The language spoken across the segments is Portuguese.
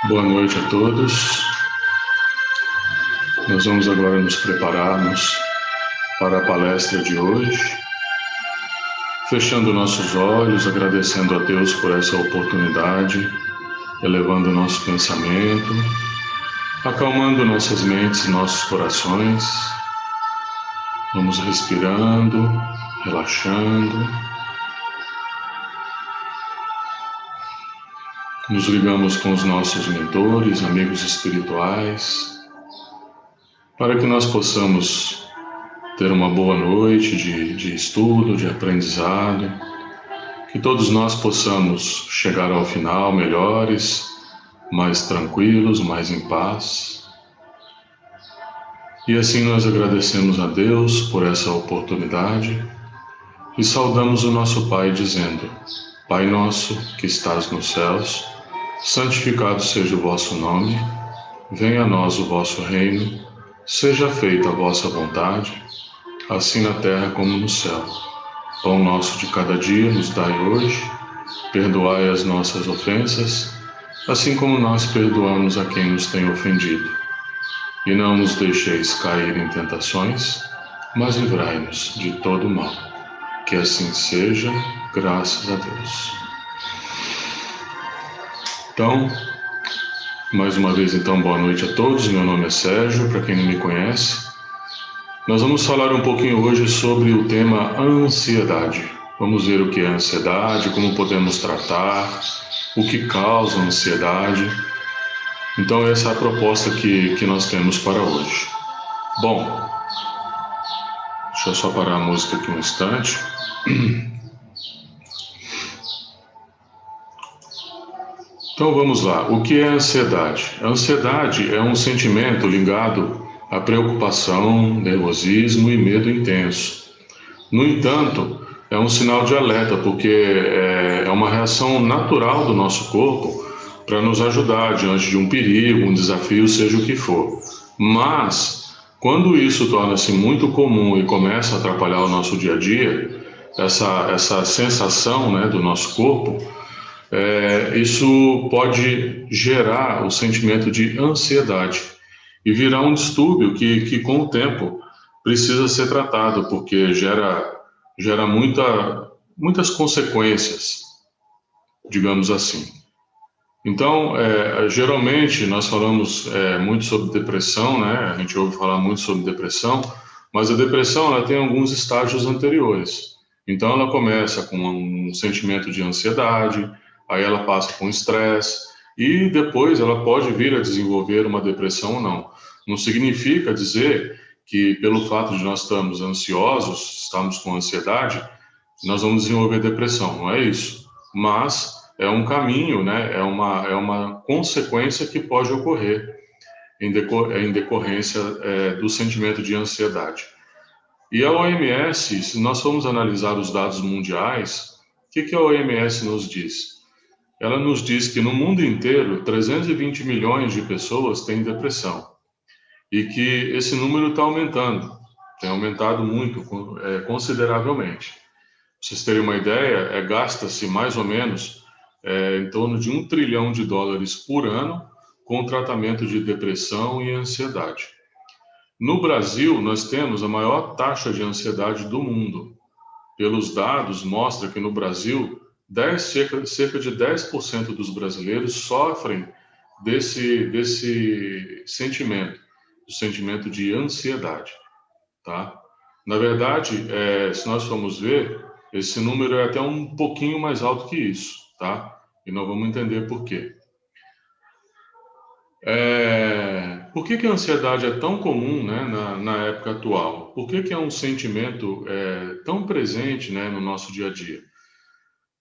Boa noite a todos. Nós vamos agora nos prepararmos para a palestra de hoje, fechando nossos olhos, agradecendo a Deus por essa oportunidade, elevando nosso pensamento, acalmando nossas mentes e nossos corações. Vamos respirando, relaxando. Nos ligamos com os nossos mentores, amigos espirituais, para que nós possamos ter uma boa noite de estudo, de aprendizado, que todos nós possamos chegar ao final melhores, mais tranquilos, mais em paz. E assim nós agradecemos a Deus por essa oportunidade e saudamos o nosso Pai dizendo: Pai nosso que estás nos céus, santificado seja o vosso nome, venha a nós o vosso reino, seja feita a vossa vontade, assim na terra como no céu. Pão nosso de cada dia nos dai hoje, perdoai as nossas ofensas, assim como nós perdoamos a quem nos tem ofendido. E não nos deixeis cair em tentações, mas livrai-nos de todo mal. Que assim seja, graças a Deus. Então, mais uma vez boa noite a todos. Meu nome é Sérgio, para quem não me conhece. Nós vamos falar um pouquinho hoje sobre o tema ansiedade. Vamos ver o que é ansiedade, como podemos tratar, o que causa ansiedade. Então essa é a proposta que nós temos para hoje. Bom, deixa eu só parar a música aqui um instante. Então vamos lá, o que é ansiedade? A ansiedade é um sentimento ligado à preocupação, nervosismo e medo intenso. No entanto, é um sinal de alerta, porque é uma reação natural do nosso corpo para nos ajudar diante de um perigo, um desafio, seja o que for. Mas, quando isso torna-se muito comum e começa a atrapalhar o nosso dia a dia, essa sensação, né, do nosso corpo, isso pode gerar o sentimento de ansiedade e virar um distúrbio que com o tempo precisa ser tratado, porque gera muitas consequências, digamos assim. Então, geralmente nós falamos muito sobre depressão, né? A gente ouve falar muito sobre depressão, mas a depressão ela tem alguns estágios anteriores. Então, ela começa com um sentimento de ansiedade, aí ela passa com estresse e depois ela pode vir a desenvolver uma depressão ou não. Não significa dizer que pelo fato de nós estarmos ansiosos, estamos com ansiedade, nós vamos desenvolver depressão, não é isso. Mas é um caminho, né? É uma consequência que pode ocorrer em decorrência do sentimento de ansiedade. E a OMS, se nós formos analisar os dados mundiais, o que a OMS nos diz? Ela nos diz que no mundo inteiro, 320 milhões de pessoas têm depressão e que esse número está aumentando, tem aumentado muito, consideravelmente. Para vocês terem uma ideia, gasta-se mais ou menos em torno de US$ 1 trilhão por ano com tratamento de depressão e ansiedade. No Brasil, nós temos a maior taxa de ansiedade do mundo. Pelos dados, mostra que no Brasil, cerca de 10% dos brasileiros sofrem desse sentimento, do sentimento de ansiedade, tá? Na verdade, se nós formos ver, esse número é até um pouquinho mais alto que isso, tá? E nós vamos entender por quê. Por que a ansiedade é tão comum, né, na época atual? Por que é um sentimento tão presente, né, no nosso dia a dia?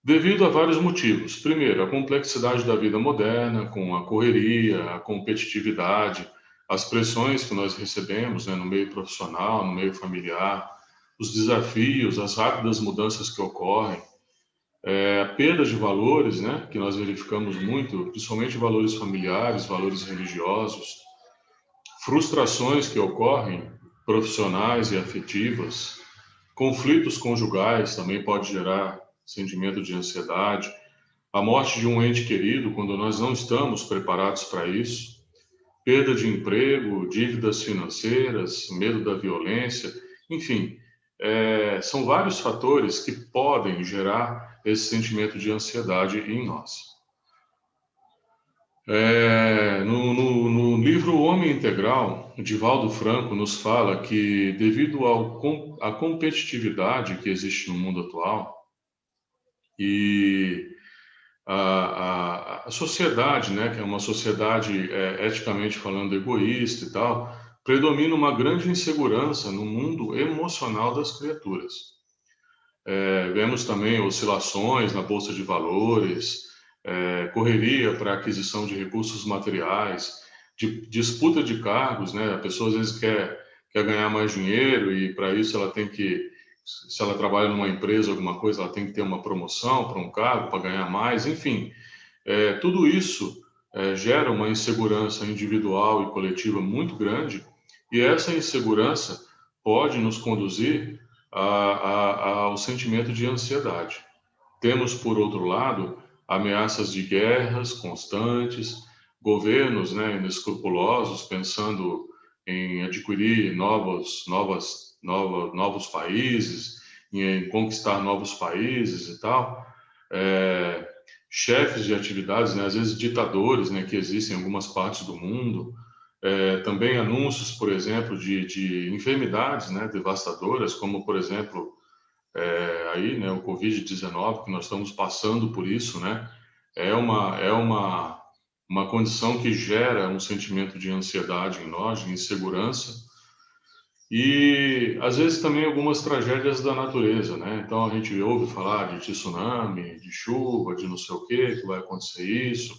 Devido a vários motivos. Primeiro, a complexidade da vida moderna, com a correria, a competitividade, as pressões que nós recebemos, né, no meio profissional, no meio familiar, os desafios, as rápidas mudanças que ocorrem, a perda de valores, né, que nós verificamos muito, principalmente valores familiares, valores religiosos, frustrações que ocorrem, profissionais e afetivas, conflitos conjugais também pode gerar sentimento de ansiedade, a morte de um ente querido, quando nós não estamos preparados para isso, perda de emprego, dívidas financeiras, medo da violência, enfim, são vários fatores que podem gerar esse sentimento de ansiedade em nós. No livro O Homem Integral, Divaldo Franco nos fala que, devido à competitividade que existe no mundo atual e a sociedade, né, que é uma sociedade eticamente falando egoísta e tal, predomina uma grande insegurança no mundo emocional das criaturas. Vemos também oscilações na bolsa de valores, correria para aquisição de recursos materiais, disputa de cargos, né? A pessoa às vezes quer ganhar mais dinheiro e para isso ela tem que, se ela trabalha numa empresa, alguma coisa, ela tem que ter uma promoção para um cargo, para ganhar mais, enfim. Tudo isso gera uma insegurança individual e coletiva muito grande e essa insegurança pode nos conduzir ao sentimento de ansiedade. Temos, por outro lado, ameaças de guerras constantes, governos, né, inescrupulosos, pensando em adquirir novos países, em conquistar novos países e tal. É, chefes de atividades, né, às vezes ditadores, né, que existem em algumas partes do mundo. Também anúncios, por exemplo, de enfermidades, né, devastadoras, como, por exemplo, aí, né, o Covid-19, que nós estamos passando por isso, né, uma condição que gera um sentimento de ansiedade em nós, de insegurança, e às vezes também algumas tragédias da natureza, né? Então a gente ouve falar de tsunami, de chuva, de não sei o que vai acontecer isso,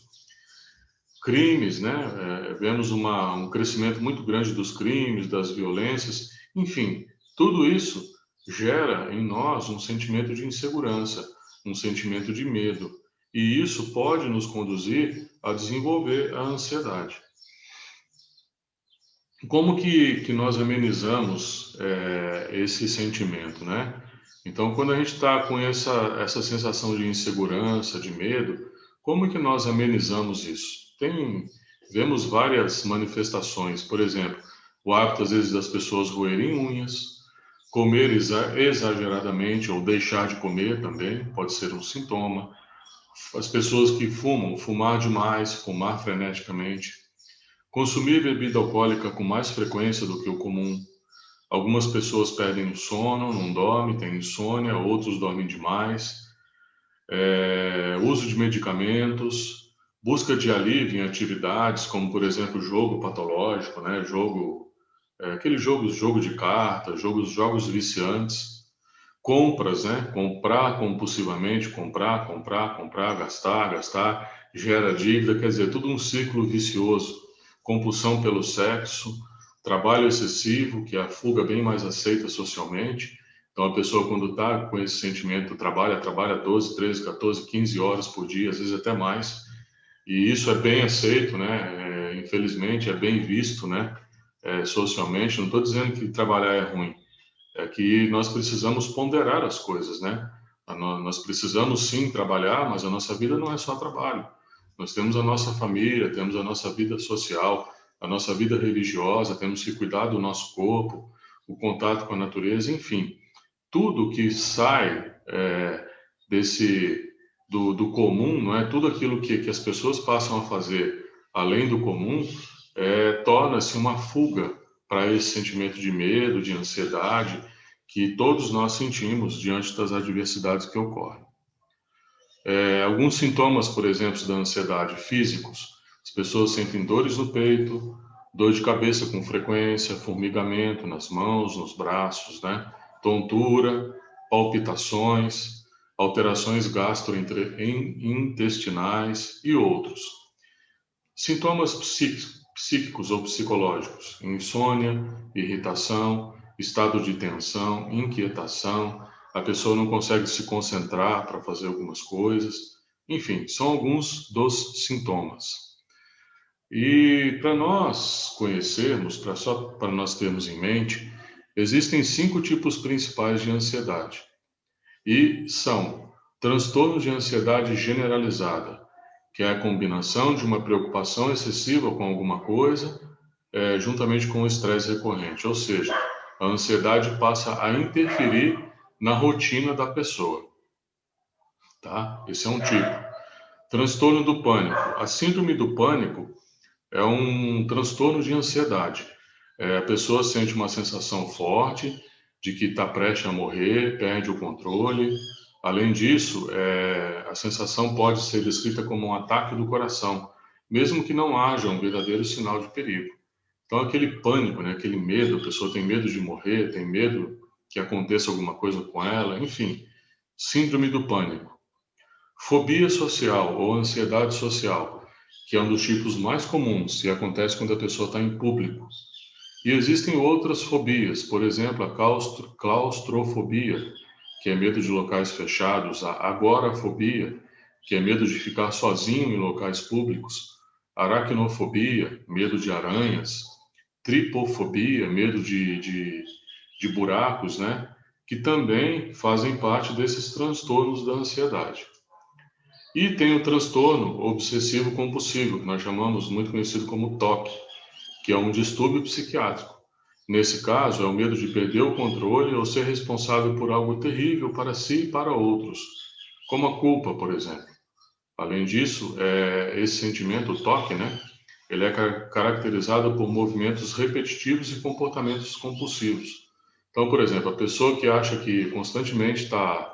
crimes, né? Vemos um crescimento muito grande dos crimes, das violências, enfim, tudo isso gera em nós um sentimento de insegurança, um sentimento de medo, e isso pode nos conduzir a desenvolver a ansiedade. Como que nós amenizamos esse sentimento, né? Então, quando a gente está com essa sensação de insegurança, de medo, como que nós amenizamos isso? Vemos várias manifestações, por exemplo, o hábito às vezes das pessoas roerem unhas, comer exageradamente ou deixar de comer também pode ser um sintoma. As pessoas que fumam, fumar demais, fumar freneticamente, consumir bebida alcoólica com mais frequência do que o comum. Algumas pessoas perdem o sono, não dormem, têm insônia, outros dormem demais. Uso de medicamentos, busca de alívio em atividades como, por exemplo, jogo patológico, né? Jogo de cartas, jogos viciantes. Compras, né? Comprar compulsivamente, comprar, gastar, gera dívida, quer dizer, tudo um ciclo vicioso. Compulsão pelo sexo, trabalho excessivo, que é a fuga bem mais aceita socialmente. Então, a pessoa, quando está com esse sentimento, trabalha 12, 13, 14, 15 horas por dia, às vezes até mais. E isso é bem aceito, né? Infelizmente, é bem visto, né? Socialmente. Não estou dizendo que trabalhar é ruim, é que nós precisamos ponderar as coisas, né? Nós precisamos sim trabalhar, mas a nossa vida não é só trabalho. Nós temos a nossa família, temos a nossa vida social, a nossa vida religiosa, temos que cuidar do nosso corpo, o contato com a natureza, enfim, tudo que sai do comum, não é? Tudo aquilo que as pessoas passam a fazer além do comum, torna-se uma fuga para esse sentimento de medo, de ansiedade que todos nós sentimos diante das adversidades que ocorrem. Alguns sintomas, por exemplo, da ansiedade físicos, as pessoas sentem dores no peito, dor de cabeça com frequência, formigamento nas mãos, nos braços, né? Tontura, palpitações, alterações gastrointestinais e outros. Sintomas psíquicos ou psicológicos, insônia, irritação, estado de tensão, inquietação, a pessoa não consegue se concentrar para fazer algumas coisas, enfim, são alguns dos sintomas. E para nós conhecermos, para nós termos em mente, existem 5 tipos principais de ansiedade. E são transtorno de ansiedade generalizada, que é a combinação de uma preocupação excessiva com alguma coisa, juntamente com o estresse recorrente. Ou seja, a ansiedade passa a interferir na rotina da pessoa. Tá? Esse é um tipo. Transtorno do pânico. A síndrome do pânico é um transtorno de ansiedade. A pessoa sente uma sensação forte de que está prestes a morrer, perde o controle. Além disso, a sensação pode ser descrita como um ataque do coração, mesmo que não haja um verdadeiro sinal de perigo. Então, aquele pânico, né, aquele medo, a pessoa tem medo de morrer, tem medo que aconteça alguma coisa com ela, enfim, síndrome do pânico. Fobia social ou ansiedade social, que é um dos tipos mais comuns e acontece quando a pessoa está em público. E existem outras fobias, por exemplo, a claustrofobia, que é medo de locais fechados, a agorafobia, que é medo de ficar sozinho em locais públicos, aracnofobia, medo de aranhas, tripofobia, medo de buracos, né? Que também fazem parte desses transtornos da ansiedade. E tem o transtorno obsessivo compulsivo, que nós chamamos, muito conhecido como TOC, que é um distúrbio psiquiátrico. Nesse caso, é o medo de perder o controle ou ser responsável por algo terrível para si e para outros, como a culpa, por exemplo. Além disso, esse sentimento, o TOC, né? Ele é caracterizado por movimentos repetitivos e comportamentos compulsivos. Então, por exemplo, a pessoa que acha que constantemente tá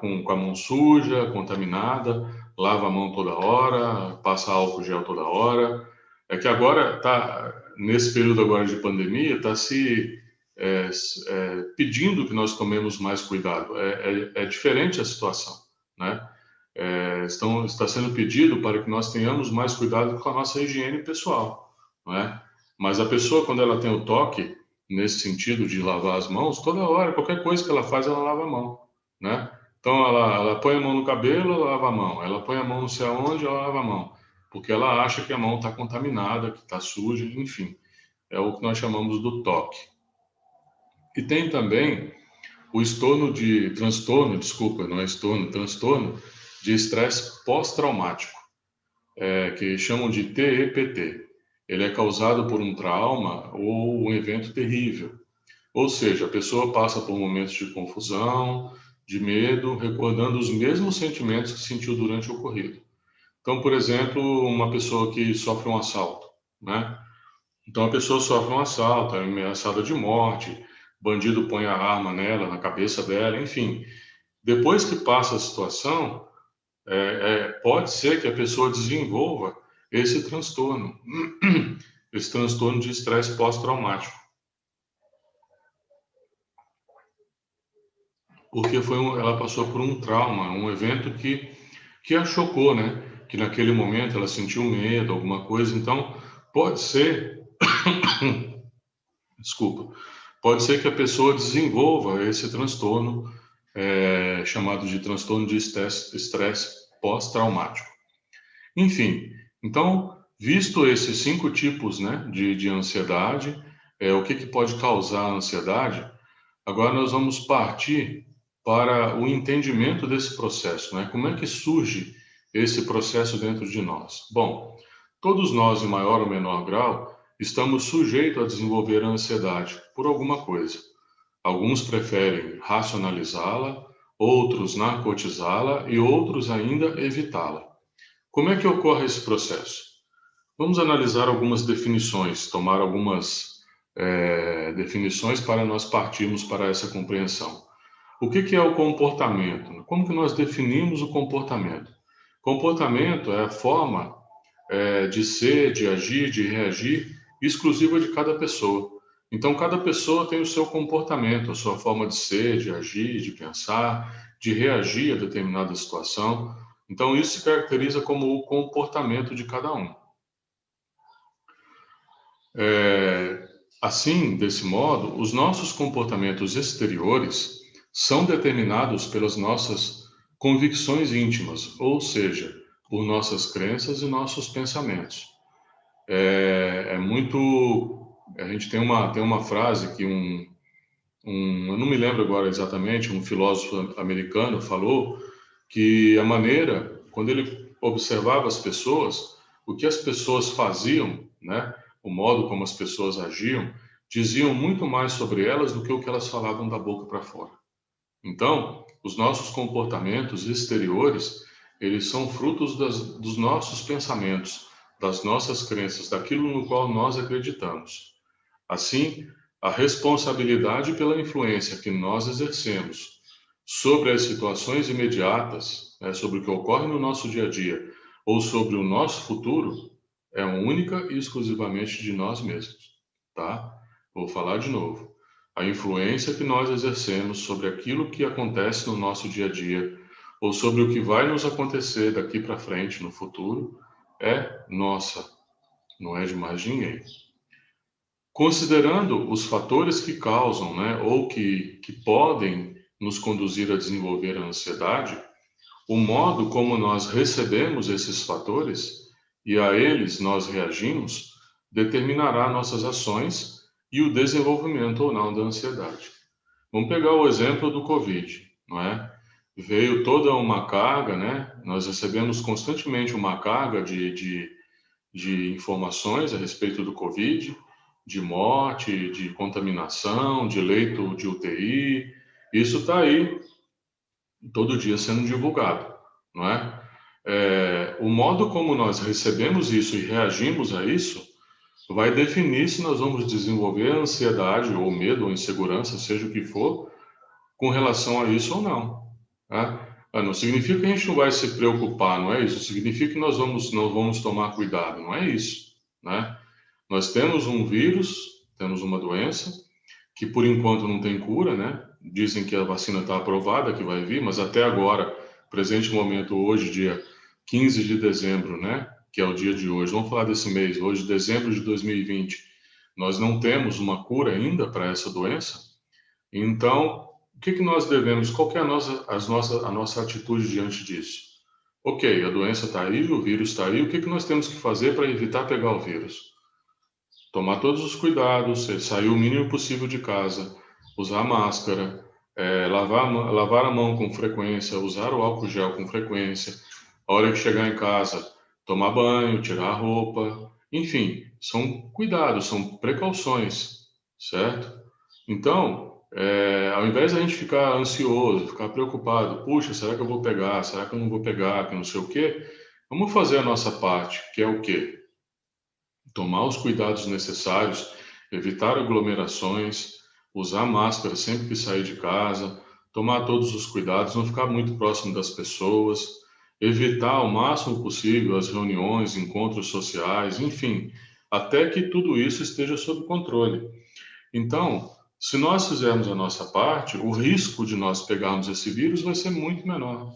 com a mão suja, contaminada, lava a mão toda hora, passa álcool gel toda hora. É que agora nesse período agora de pandemia, está se pedindo que nós tomemos mais cuidado. É diferente a situação, né? Está sendo pedido para que nós tenhamos mais cuidado com a nossa higiene pessoal, não é? Mas a pessoa, quando ela tem o toque, nesse sentido de lavar as mãos, toda hora, qualquer coisa que ela faz, ela lava a mão, né? Então, ela põe a mão no cabelo, ela lava a mão. Ela põe a mão não sei aonde, ela lava a mão. Porque ela acha que a mão está contaminada, que está suja, enfim. É o que nós chamamos do toque. E tem também o transtorno, desculpa, não é estorno, transtorno de estresse pós-traumático, que chamam de TEPT. Ele é causado por um trauma ou um evento terrível. Ou seja, a pessoa passa por momentos de confusão, de medo, recordando os mesmos sentimentos que sentiu durante o ocorrido. Então, por exemplo, uma pessoa que sofre um assalto, né? Então, a pessoa sofre um assalto, é ameaçada de morte, bandido põe a arma nela, na cabeça dela, enfim. Depois que passa a situação, pode ser que a pessoa desenvolva esse transtorno de estresse pós-traumático, porque ela passou por um trauma, um evento que a chocou, né? Que naquele momento ela sentiu medo, alguma coisa. Então, pode ser, desculpa, pode ser que a pessoa desenvolva esse transtorno, chamado de transtorno de estresse pós-traumático. Enfim, então, visto esses 5 tipos, né, de ansiedade, o que pode causar a ansiedade, agora nós vamos partir para o entendimento desse processo, né? Como é que surge esse processo dentro de nós? Bom, todos nós, em maior ou menor grau, estamos sujeitos a desenvolver a ansiedade por alguma coisa. Alguns preferem racionalizá-la, outros narcotizá-la e outros ainda evitá-la. Como é que ocorre esse processo? Vamos analisar algumas definições, tomar algumas definições para nós partirmos para essa compreensão. O que é o comportamento? Como que nós definimos o comportamento? Comportamento é a forma de ser, de agir, de reagir exclusiva de cada pessoa. Então, cada pessoa tem o seu comportamento, a sua forma de ser, de agir, de pensar, de reagir a determinada situação. Então, isso se caracteriza como o comportamento de cada um. Assim, desse modo, os nossos comportamentos exteriores são determinados pelas nossas convicções íntimas, ou seja, por nossas crenças e nossos pensamentos. A gente tem uma frase que eu não me lembro agora exatamente, um filósofo americano falou que a maneira, quando ele observava as pessoas, o que as pessoas faziam, né, o modo como as pessoas agiam, diziam muito mais sobre elas do que o que elas falavam da boca para fora. Então, os nossos comportamentos exteriores, eles são frutos dos nossos pensamentos, das nossas crenças, daquilo no qual nós acreditamos. Assim, a responsabilidade pela influência que nós exercemos sobre as situações imediatas, né, sobre o que ocorre no nosso dia a dia, ou sobre o nosso futuro, é única e exclusivamente de nós mesmos, tá? Vou falar de novo. A influência que nós exercemos sobre aquilo que acontece no nosso dia a dia, ou sobre o que vai nos acontecer daqui para frente no futuro, é nossa, não é de mais ninguém. Considerando os fatores que causam, né, ou que podem nos conduzir a desenvolver a ansiedade, o modo como nós recebemos esses fatores e a eles nós reagimos determinará nossas ações e o desenvolvimento ou não da ansiedade. Vamos pegar o exemplo do Covid, não é? Veio toda uma carga, né? Nós recebemos constantemente uma carga de informações a respeito do Covid, de morte, de contaminação, de leito de UTI. Isso está aí todo dia sendo divulgado, não é? O modo como nós recebemos isso e reagimos a isso vai definir se nós vamos desenvolver ansiedade ou medo ou insegurança, seja o que for, com relação a isso ou não. Tá? Não significa que a gente não vai se preocupar, não é isso? Significa que nós vamos tomar cuidado, não é isso, né? Nós temos um vírus, temos uma doença, que por enquanto não tem cura, né? Dizem que a vacina está aprovada, que vai vir, mas até agora, presente momento, hoje, dia 15 de dezembro, né? Que é o dia de hoje, vamos falar desse mês, hoje, dezembro de 2020, nós não temos uma cura ainda para essa doença. Então, o que nós devemos, qual que é a nossa atitude diante disso? Ok, a doença está aí, o vírus está aí, o que nós temos que fazer para evitar pegar o vírus? Tomar todos os cuidados, sair o mínimo possível de casa, usar máscara, lavar a mão com frequência, usar o álcool gel com frequência, a hora que chegar em casa, tomar banho, tirar a roupa, enfim, são cuidados, são precauções, certo? Então, ao invés de a gente ficar ansioso, ficar preocupado, puxa, será que eu vou pegar? Será que eu não vou pegar? Que não sei o quê. Vamos fazer a nossa parte, que é o quê? Tomar os cuidados necessários, evitar aglomerações, usar máscara sempre que sair de casa, tomar todos os cuidados, não ficar muito próximo das pessoas, evitar ao máximo possível as reuniões, encontros sociais, enfim, até que tudo isso esteja sob controle. Então, se nós fizermos a nossa parte, o risco de nós pegarmos esse vírus vai ser muito menor.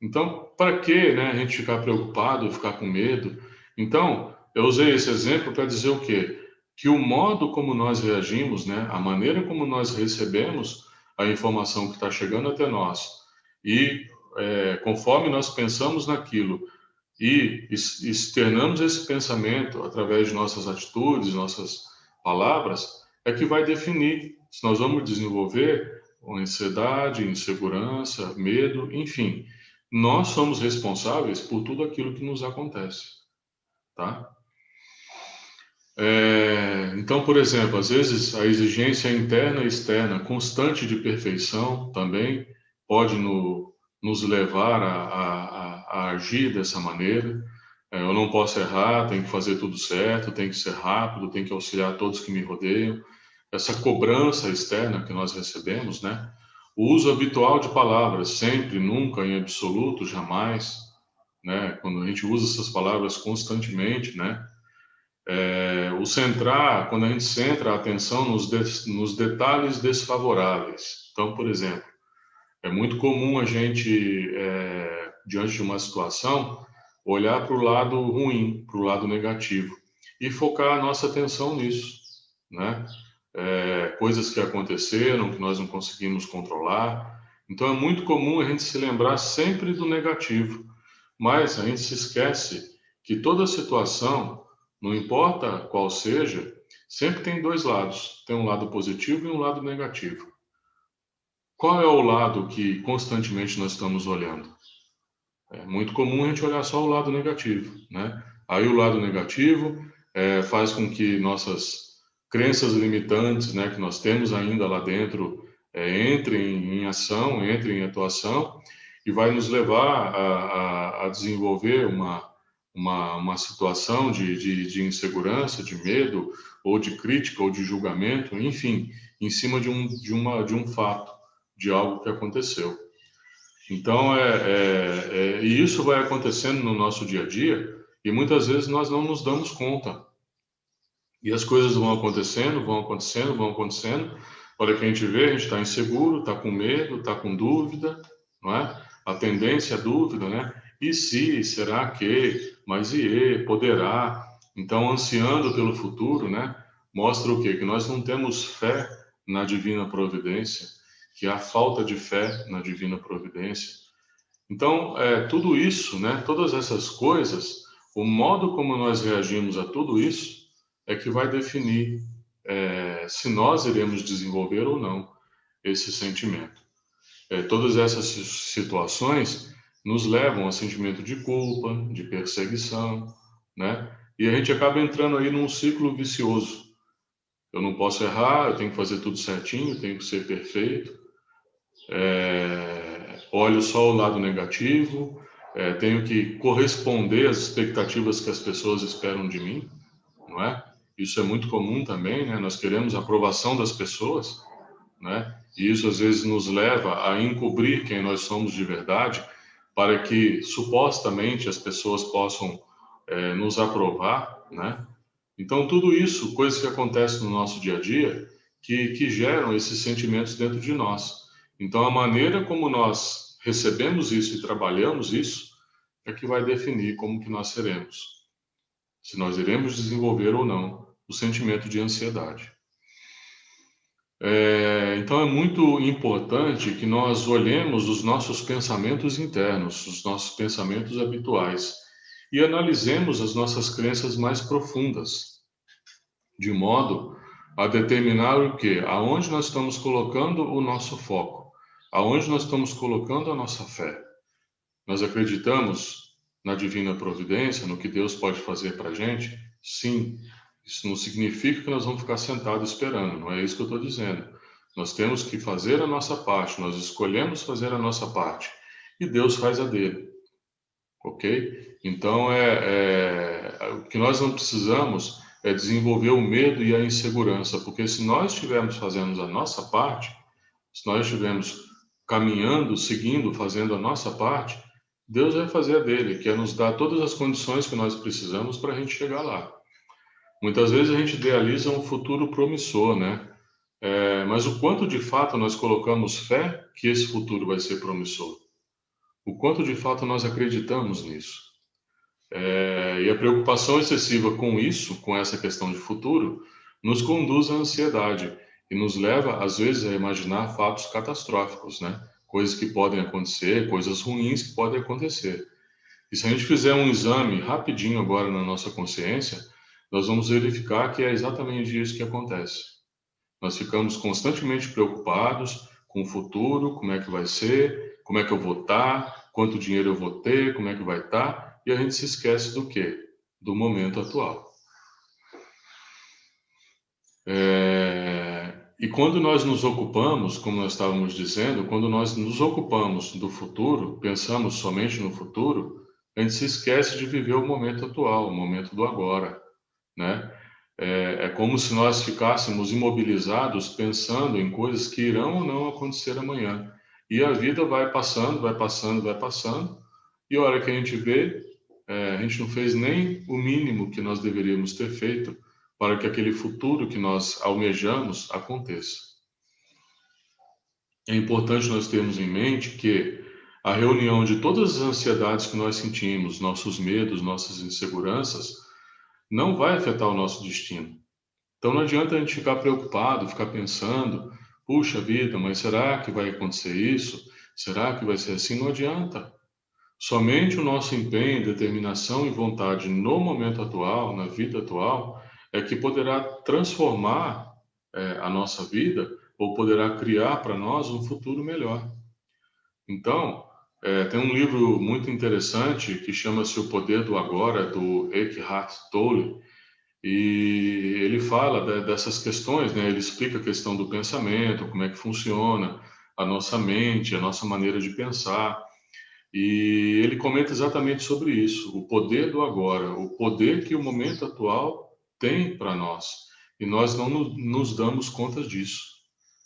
Então, para que, né, a gente ficar preocupado, ficar com medo? Então, eu usei esse exemplo para dizer o quê? Que o modo como nós reagimos, né, a maneira como nós recebemos a informação que está chegando até nós, e conforme nós pensamos naquilo e externamos esse pensamento através de nossas atitudes, nossas palavras, é que vai definir se nós vamos desenvolver ansiedade, insegurança, medo, enfim. Nós somos responsáveis por tudo aquilo que nos acontece, tá? Então, por exemplo, às vezes a exigência interna e externa constante de perfeição também pode nos levar a agir dessa maneira. Eu não posso errar, tenho que fazer tudo certo, tenho que ser rápido, tenho que auxiliar todos que me rodeiam. Essa cobrança externa que nós recebemos, né? O uso habitual de palavras, sempre, nunca, em absoluto, jamais, né? Quando a gente usa essas palavras constantemente, né? Quando a gente centra a atenção nos detalhes desfavoráveis. Então, por exemplo, é muito comum a gente, diante de uma situação, olhar para o lado ruim, para o lado negativo, e focar a nossa atenção nisso, né? Coisas que aconteceram, que nós não conseguimos controlar. Então, é muito comum a gente se lembrar sempre do negativo, mas a gente se esquece que toda situação, não importa qual seja, sempre tem dois lados. Tem um lado positivo e um lado negativo. Qual é o lado que constantemente nós estamos olhando? É muito comum a gente olhar só o lado negativo, né? Aí o lado negativo faz com que nossas crenças limitantes, né, que nós temos ainda lá dentro, entrem em ação, entrem em atuação e vai nos levar a desenvolver uma situação de insegurança, de medo, ou de crítica, ou de julgamento, enfim, em cima de um fato, de algo que aconteceu. Então, e isso vai acontecendo no nosso dia a dia e muitas vezes nós não nos damos conta. E as coisas vão acontecendo, vão acontecendo, vão acontecendo. Olha que a gente vê, a gente está inseguro, está com medo, está com dúvida, não é? A tendência é dúvida, né? E se, será que, mas poderá. Então, ansiando pelo futuro, né? Mostra o quê? Que nós não temos fé na divina providência, que há falta de fé na divina providência. Então, tudo isso, né? Todas essas coisas, o modo como nós reagimos a tudo isso é que vai definir se nós iremos desenvolver ou não esse sentimento. Todas essas situações nos levam a sentimento de culpa, de perseguição, né? E a gente acaba entrando aí num ciclo vicioso. Eu não posso errar, eu tenho que fazer tudo certinho, eu tenho que ser perfeito. Olho só o lado negativo, tenho que corresponder às expectativas que as pessoas esperam de mim, não é? Isso é muito comum também, né? Nós queremos a aprovação das pessoas, né? E isso às vezes nos leva a encobrir quem nós somos de verdade, para que supostamente as pessoas possam nos aprovar, né? Então tudo isso, coisas que acontecem no nosso dia a dia, que geram esses sentimentos dentro de nós. Então a maneira como nós recebemos isso e trabalhamos isso é que vai definir como que nós seremos, se nós iremos desenvolver ou não o sentimento de ansiedade. Então é muito importante que nós olhemos os nossos pensamentos internos, os nossos pensamentos habituais, e analisemos as nossas crenças mais profundas, de modo a determinar o quê? Aonde nós estamos colocando o nosso foco, aonde nós estamos colocando a nossa fé. Nós acreditamos na divina providência, no que Deus pode fazer para a gente? Sim. Isso não significa que nós vamos ficar sentados esperando, não é isso que eu estou dizendo. Nós temos que fazer a nossa parte, nós escolhemos fazer a nossa parte e Deus faz a dele, ok? Então, o que nós não precisamos é desenvolver o medo e a insegurança, porque se nós estivermos fazendo a nossa parte, se nós estivermos caminhando, seguindo, fazendo a nossa parte, Deus vai fazer a dele, que é nos dar todas as condições que nós precisamos para a gente chegar lá. Muitas vezes a gente idealiza um futuro promissor, né? Mas o quanto de fato nós colocamos fé que esse futuro vai ser promissor? O quanto de fato nós acreditamos nisso? E a preocupação excessiva com isso, com essa questão de futuro, nos conduz à ansiedade e nos leva, às vezes, a imaginar fatos catastróficos, né? Coisas que podem acontecer, coisas ruins que podem acontecer. E se a gente fizer um exame rapidinho agora na nossa consciência, nós vamos verificar que é exatamente isso que acontece. Nós ficamos constantemente preocupados com o futuro, como é que vai ser, como é que eu vou estar, quanto dinheiro eu vou ter, como é que vai estar, e a gente se esquece do quê? Do momento atual. E quando nós nos ocupamos, como nós estávamos dizendo, quando nós nos ocupamos do futuro, pensamos somente no futuro, a gente se esquece de viver o momento atual, o momento do agora, né? É como se nós ficássemos imobilizados pensando em coisas que irão ou não acontecer amanhã. E a vida vai passando, vai passando, vai passando, e a hora que a gente vê, a gente não fez nem o mínimo que nós deveríamos ter feito para que aquele futuro que nós almejamos aconteça. É importante nós termos em mente que a reunião de todas as ansiedades que nós sentimos, nossos medos, nossas inseguranças, não vai afetar o nosso destino. Então não adianta a gente ficar preocupado, ficar pensando, puxa vida, mas será que vai acontecer isso? Será que vai ser assim? Não adianta. Somente o nosso empenho, determinação e vontade no momento atual, na vida atual, é que poderá transformar a nossa vida ou poderá criar para nós um futuro melhor. Então, tem um livro muito interessante que chama-se O Poder do Agora, do Eckhart Tolle, e ele fala dessas questões, né? Ele explica a questão do pensamento, como é que funciona a nossa mente, a nossa maneira de pensar. E ele comenta exatamente sobre isso, o poder do agora, o poder que o momento atual tem para nós. E nós não nos damos conta disso.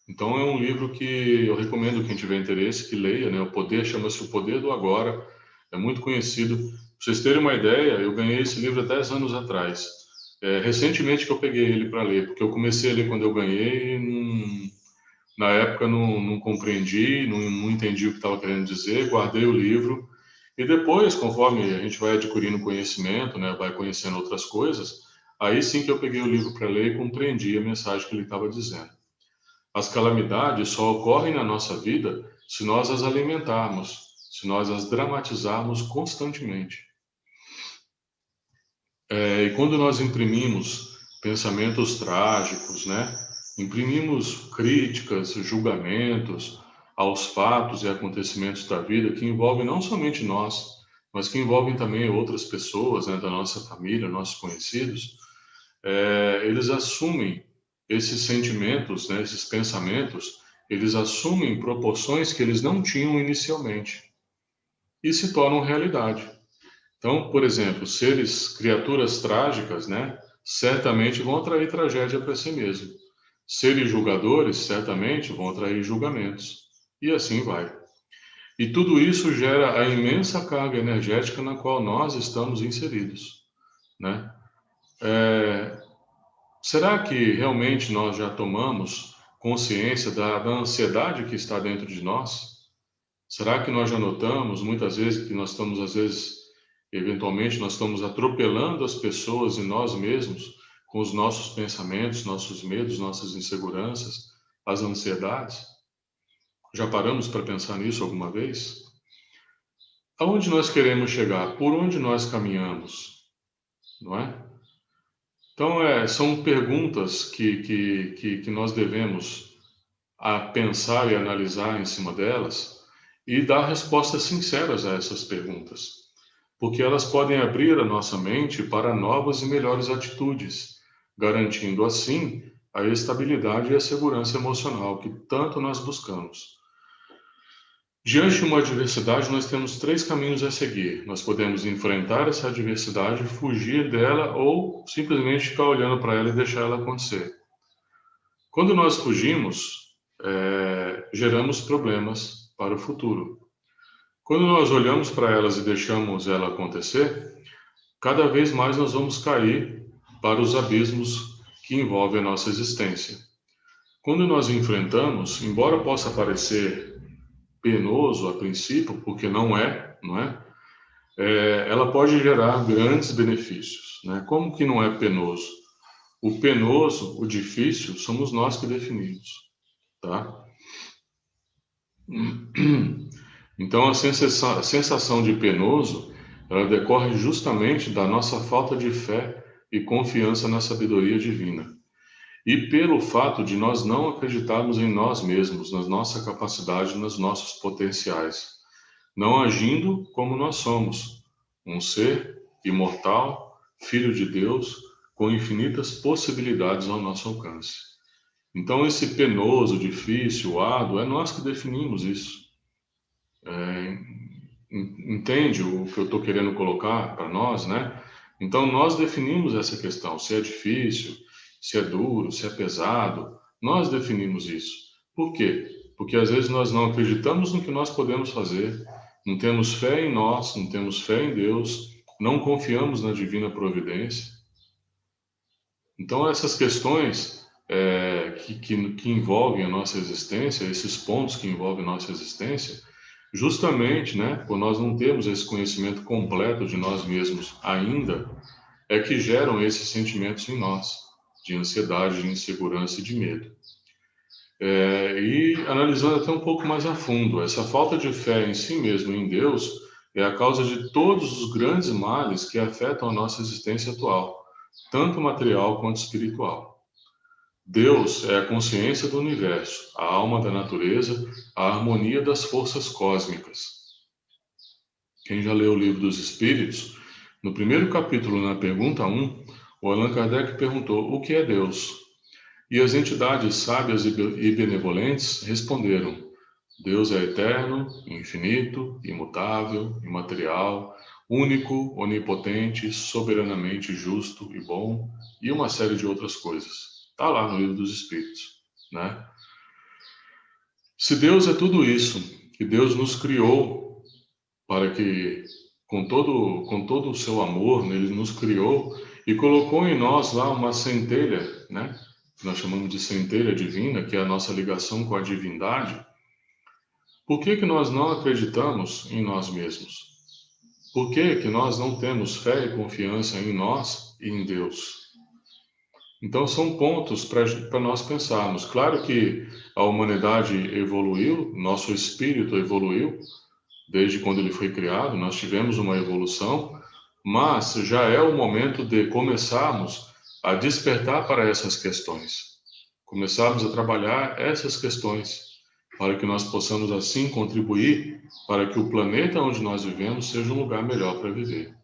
Então é um livro que eu recomendo quem tiver interesse que leia, né? O Poder, chama-se O Poder do Agora, é muito conhecido. Para vocês terem uma ideia, eu ganhei esse livro há 10 anos atrás. Recentemente que eu peguei ele para ler, porque eu comecei a ler quando eu ganhei e na época não compreendi, não entendi o que estava querendo dizer, guardei o livro e depois, conforme a gente vai adquirindo conhecimento, né, vai conhecendo outras coisas, aí sim que eu peguei o livro para ler e compreendi a mensagem que ele estava dizendo. As calamidades só ocorrem na nossa vida se nós as alimentarmos, se nós as dramatizarmos constantemente. E quando nós imprimimos pensamentos trágicos, né? Imprimimos críticas, julgamentos aos fatos e acontecimentos da vida que envolvem não somente nós, mas que envolvem também outras pessoas, né, da nossa família, nossos conhecidos. Eles assumem esses sentimentos, né, esses pensamentos, eles assumem proporções que eles não tinham inicialmente e se tornam realidade. Então, por exemplo, criaturas trágicas, né, certamente vão atrair tragédia para si mesmo. Seres julgadores, certamente vão atrair julgamentos. E assim vai. E tudo isso gera a imensa carga energética na qual nós estamos inseridos, né? Será que realmente nós já tomamos consciência da ansiedade que está dentro de nós? Será que nós já notamos muitas vezes que nós estamos, às vezes, eventualmente, nós estamos atropelando as pessoas e nós mesmos com os nossos pensamentos, nossos medos, nossas inseguranças, as ansiedades? Já paramos para pensar nisso alguma vez? Aonde nós queremos chegar? Por onde nós caminhamos? Não é? Então, são perguntas que nós devemos pensar e analisar em cima delas e dar respostas sinceras a essas perguntas, porque elas podem abrir a nossa mente para novas e melhores atitudes, garantindo assim a estabilidade e a segurança emocional que tanto nós buscamos. Diante de uma adversidade, nós temos 3 caminhos a seguir. Nós podemos enfrentar essa adversidade, fugir dela ou simplesmente ficar olhando para ela e deixar ela acontecer. Quando nós fugimos, geramos problemas para o futuro. Quando nós olhamos para elas e deixamos ela acontecer, cada vez mais nós vamos cair para os abismos que envolvem a nossa existência. Quando nós enfrentamos, embora possa parecer penoso a princípio, porque não é? Ela pode gerar grandes benefícios, né? Como que não é penoso? O penoso, o difícil, somos nós que definimos, tá? Então, a sensação de penoso, ela decorre justamente da nossa falta de fé e confiança na sabedoria divina. E pelo fato de nós não acreditarmos em nós mesmos, na nossa capacidade, nos nossos potenciais, não agindo como nós somos, um ser imortal, filho de Deus, com infinitas possibilidades ao nosso alcance. Então, esse penoso, difícil, árduo, é nós que definimos isso. Entende o que eu estou querendo colocar para nós, né? Então, nós definimos essa questão, se é difícil, se é duro, se é pesado, nós definimos isso. Por quê? Porque às vezes nós não acreditamos no que nós podemos fazer, não temos fé em nós, não temos fé em Deus, não confiamos na divina providência. Então, essas questões que envolvem a nossa existência, esses pontos que envolvem a nossa existência, justamente, né, por nós não termos esse conhecimento completo de nós mesmos ainda, é que geram esses sentimentos em nós, de ansiedade, de insegurança e de medo. E analisando até um pouco mais a fundo, essa falta de fé em si mesmo, em Deus, é a causa de todos os grandes males que afetam a nossa existência atual, tanto material quanto espiritual. Deus é a consciência do universo, a alma da natureza, a harmonia das forças cósmicas. Quem já leu o Livro dos Espíritos, no primeiro capítulo, na pergunta 1, o Allan Kardec perguntou: o que é Deus? E as entidades sábias e benevolentes responderam: Deus é eterno, infinito, imutável, imaterial, único, onipotente, soberanamente justo e bom, e uma série de outras coisas. Está lá no Livro dos Espíritos, né? Se Deus é tudo isso, que Deus nos criou para que, com todo o seu amor, né, Ele nos criou e colocou em nós lá uma centelha, né? Que nós chamamos de centelha divina, que é a nossa ligação com a divindade. Por que que nós não acreditamos em nós mesmos? Por que que nós não temos fé e confiança em nós e em Deus? Então, são pontos para nós pensarmos. Claro que a humanidade evoluiu, nosso espírito evoluiu, desde quando ele foi criado, nós tivemos uma evolução, mas já é o momento de começarmos a despertar para essas questões, começarmos a trabalhar essas questões, para que nós possamos assim contribuir para que o planeta onde nós vivemos seja um lugar melhor para viver.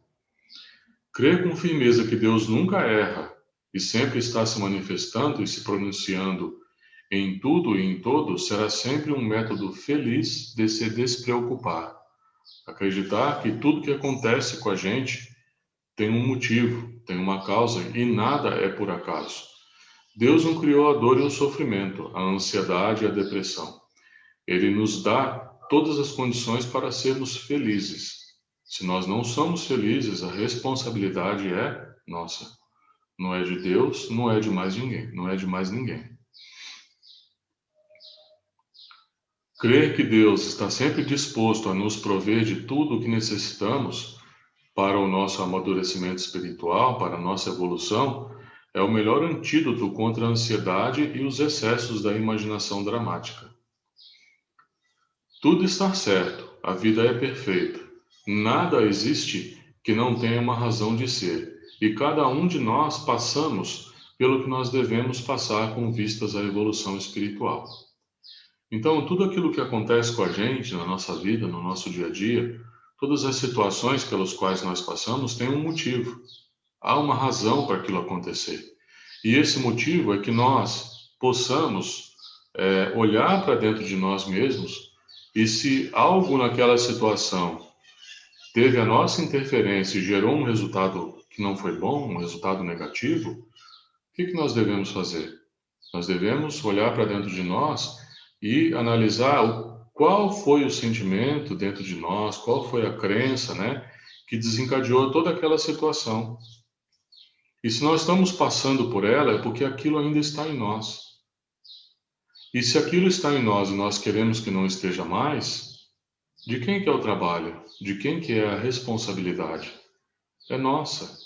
Crer com firmeza que Deus nunca erra e sempre está se manifestando e se pronunciando em tudo e em todos será sempre um método feliz de se despreocupar. Acreditar que tudo que acontece com a gente tem um motivo, tem uma causa e nada é por acaso. Deus não criou a dor e o sofrimento, a ansiedade e a depressão. Ele nos dá todas as condições para sermos felizes. Se nós não somos felizes, a responsabilidade é nossa. Não é de Deus, não é de mais ninguém, não é de mais ninguém. Crer que Deus está sempre disposto a nos prover de tudo o que necessitamos para o nosso amadurecimento espiritual, para a nossa evolução, é o melhor antídoto contra a ansiedade e os excessos da imaginação dramática. Tudo está certo, a vida é perfeita. Nada existe que não tenha uma razão de ser, e cada um de nós passamos pelo que nós devemos passar com vistas à evolução espiritual. Então, tudo aquilo que acontece com a gente na nossa vida, no nosso dia a dia, todas as situações pelas quais nós passamos têm um motivo. Há uma razão para aquilo acontecer. E esse motivo é que nós possamos olhar para dentro de nós mesmos e se algo naquela situação teve a nossa interferência e gerou um resultado que não foi bom, um resultado negativo, o que que nós devemos fazer? Nós devemos olhar para dentro de nós e analisar qual foi o sentimento dentro de nós, qual foi a crença, né, que desencadeou toda aquela situação. E se nós estamos passando por ela, é porque aquilo ainda está em nós. E se aquilo está em nós e nós queremos que não esteja mais, de quem que é o trabalho? De quem que é a responsabilidade? É nossa.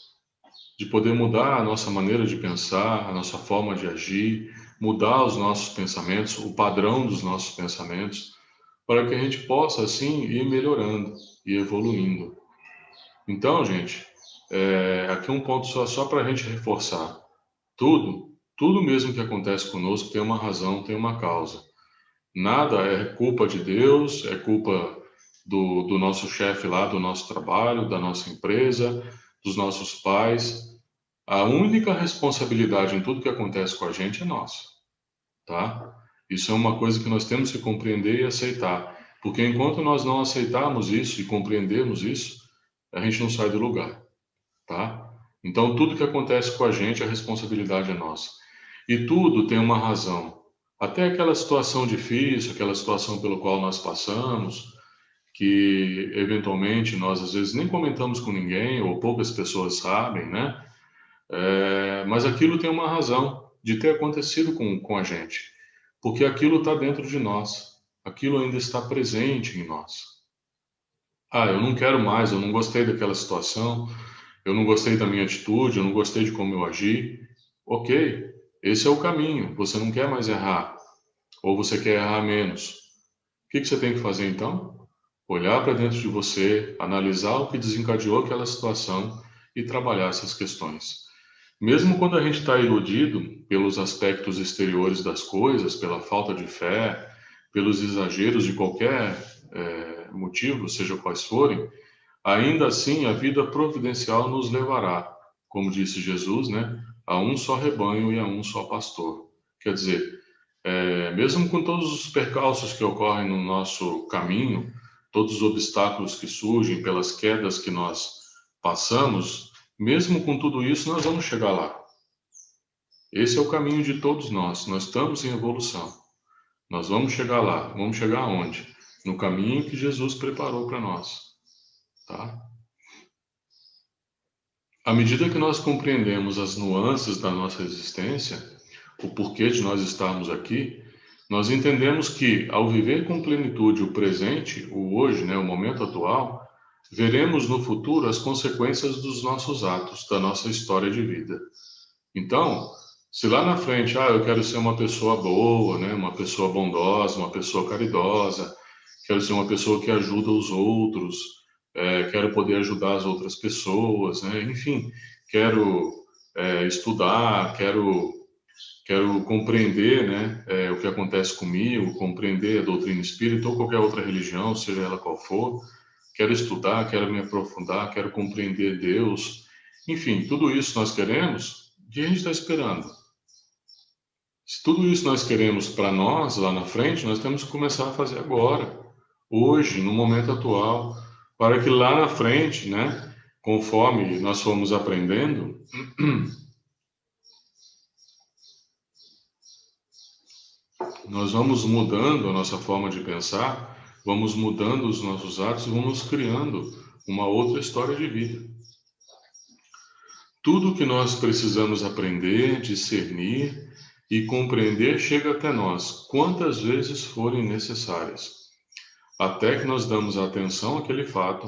De poder mudar a nossa maneira de pensar, a nossa forma de agir, mudar os nossos pensamentos, o padrão dos nossos pensamentos, para que a gente possa, assim, ir melhorando e evoluindo. Então, gente, aqui um ponto só para a gente reforçar. Tudo mesmo que acontece conosco tem uma razão, tem uma causa. Nada é culpa de Deus, é culpa do nosso chefe lá, do nosso trabalho, da nossa empresa, dos nossos pais. A única responsabilidade em tudo que acontece com a gente é nossa, tá? Isso é uma coisa que nós temos que compreender e aceitar, porque enquanto nós não aceitarmos isso e compreendermos isso, a gente não sai do lugar, tá? Então, tudo que acontece com a gente, a responsabilidade é nossa. E tudo tem uma razão. Até aquela situação difícil, aquela situação pela qual nós passamos, que eventualmente nós às vezes nem comentamos com ninguém, ou poucas pessoas sabem, né? Mas aquilo tem uma razão de ter acontecido com a gente, porque aquilo está dentro de nós, aquilo ainda está presente em nós. Ah, eu não quero mais, eu não gostei daquela situação, eu não gostei da minha atitude, eu não gostei de como eu agi. Ok, esse é o caminho, você não quer mais errar, ou você quer errar menos. O que você tem que fazer então? Olhar para dentro de você, analisar o que desencadeou aquela situação e trabalhar essas questões. Mesmo quando a gente está iludido pelos aspectos exteriores das coisas, pela falta de fé, pelos exageros de qualquer motivo, seja quais forem, ainda assim a vida providencial nos levará, como disse Jesus, né, a um só rebanho e a um só pastor. Quer dizer, mesmo com todos os percalços que ocorrem no nosso caminho, todos os obstáculos que surgem pelas quedas que nós passamos, mesmo com tudo isso, nós vamos chegar lá. Esse é o caminho de todos nós. Nós estamos em evolução. Nós vamos chegar lá. Vamos chegar aonde? No caminho que Jesus preparou para nós, tá? À medida que nós compreendemos as nuances da nossa existência, o porquê de nós estarmos aqui, nós entendemos que, ao viver com plenitude o presente, o hoje, né, o momento atual, veremos no futuro as consequências dos nossos atos, da nossa história de vida. Então, se lá na frente, eu quero ser uma pessoa boa, né, uma pessoa bondosa, uma pessoa caridosa, quero ser uma pessoa que ajuda os outros, quero poder ajudar as outras pessoas, né, enfim, quero estudar, quero compreender, né, o que acontece comigo, compreender a doutrina espírita ou qualquer outra religião, seja ela qual for. Quero estudar, quero me aprofundar, quero compreender Deus. Enfim, tudo isso nós queremos, o que a gente está esperando? Se tudo isso nós queremos para nós lá na frente, nós temos que começar a fazer agora, hoje, no momento atual, para que lá na frente, né, conforme nós formos aprendendo, nós vamos mudando a nossa forma de pensar, vamos mudando os nossos atos e vamos criando uma outra história de vida. Tudo que nós precisamos aprender, discernir e compreender chega até nós, quantas vezes forem necessárias, até que nós damos atenção àquele fato